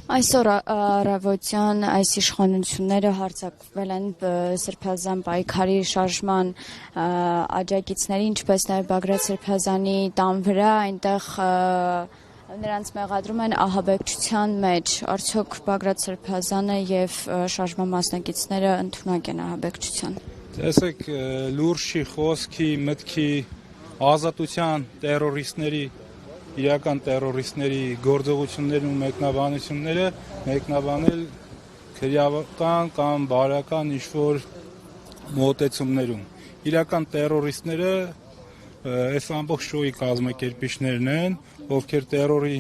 Այսօր առավոտյան այս իշխանությունները հարձակվել են Սրբազան պայքարի շարժման աջակիցների, ինչպես նաև Բագրատ Սրբազանի տան վրա, այնտեղ նրանց մեղադրում են ահաբեկչության մեջ։ Արդյոք Բագրատ Սրբազանը եւ շարժման մասնակիցները ընդունակ են ահաբեկչության։ Տեսեք, լուրջ չի խոսքի, մտքի, ազատության տերորիստների, իրական տերորիստների գործողություններն ու մեկնաբանությունները մեկնաբանել քրեական կամ բարական ինչ-որ մոտեցումներում։ Իրական տերորիստները այս ամբողջ շոուի կազմակերպիչներն են, ովքեր տերորի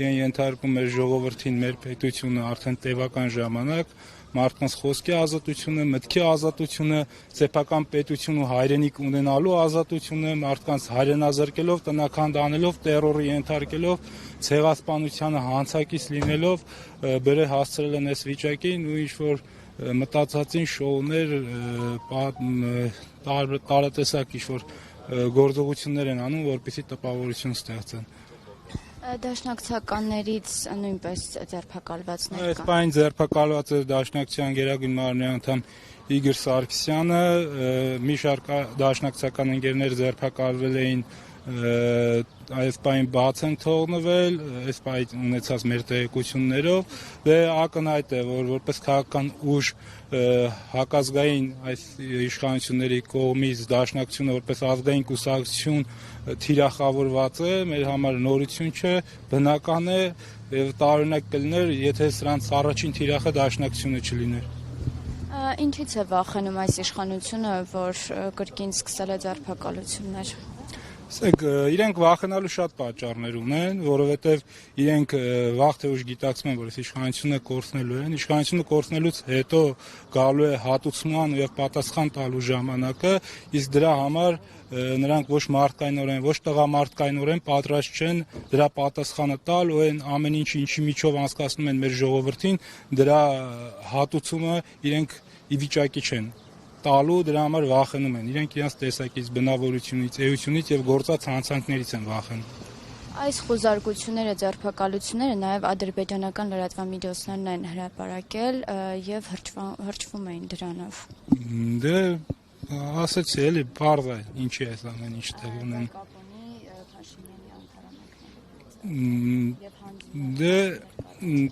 են ենթարկում մեր ժողովրդին, մեր պետությունը արդեն տևական ժամանակ, մարդկանց խոսքի ազատությունը, մտքի ազատությունը, սեփական պետություն ու հայրենիք ունենալու ազատությունը, մարդկանց հայրենազրկելով, տնական դանելով, տերորի ենթարկելով, ցեղասպանությանը հանցակից լինելով, բերե հասցրել են այս վիճակին ու ինչ-որ մտածածին շոուներ, տարատեսակ ինչ-որ գործողություններ են անում, որպեսզի տպավորություն ստեղծեն։ Դաշնակցականներից նույնպես ձերբակալվածներ կան։ Այս պայն ձերբակալված է Դաշնակցության գերագույն մարմնի անդամ Իգոր Սարգսյանը, մի շարք դաշնակցական ընկերներ ձերբակալվել էին, այս պայն բաց են թողնվել, այս պայն ունեցած մեր տեղեկություններով, ակնհայտ է, որ որպես քաղաքական ուժ հակազգային այս իշխանությունների կողմից Դաշնակցությունը որպես ազգային կուսակցություն թիրախավորված է, մեր համար նորություն չէ, բնական է եւ տարօրինակ կլիներ, եթե սրանց առաջին թիրախը Դաշնակցությունը չլիներ։ Ինչից է վախենում այս իշխանությունը, որ կրկին սկսել է ձերբակալություններ։ Ասեք, իրենք վախենալու շատ պատճառներ ունեն, որովհետև իրենք վաղ թե ուշ գիտակցում են, որ այս իշխանությունը կորցնելու են, իշխանությունը կորցնելուց հետո գալու է հատուցման եւ պատասխան տալու ժամանակը, իսկ դրա համար նրանք ոչ մարդկայնորեն, ոչ տղամարդկայնորեն պատրաստ չեն դրա պատասխանը տալ ու այն ամեն ինչի միջով անցկացնում են մեր ժողովրդին, դրա հատուցումը իրենք ի վիճակի չեն տալու, դրա համար վախենում են։ Իրենք իրենց տեսակից, բնավորությունից, էությունից եւ գործած հանցանքներից են վախենում։ Այս խոզարկությունները, ձերբակալությունները նաև ադրբեջանական լրատվամիջոցներն են հրապարակել եւ հրճվում էին դրանով։ Դե ասեցի, էլի բարձ է, ինչի է այս ամեն ինչ տեղ ունեն։ Դե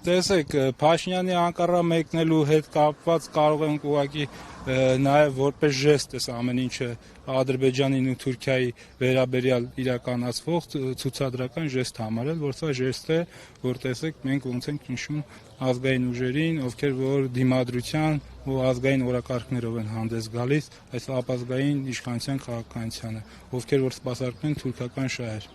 տեսեք, Փաշինյանի Անկարա մեկնելու հետ կապված կարող ենք ուղղակի նաև որպես ժեստ էս ամեն ինչը Ադրբեջանին ու Թուրքիայի վերաբերյալ իրականացվող ցուցադրական ժեստ համարել, որ սա ժեստ է, որ տեսեք մենք ոնց ենք նշում ազգային ուժերին, ովքեր որ դիմադրության ու ազգային օրակարգներով են հանդես գալիս այս ապազգային իշխանության քաղաքականությանը, ովքեր որ սպասարկում են թուրքական շահեր։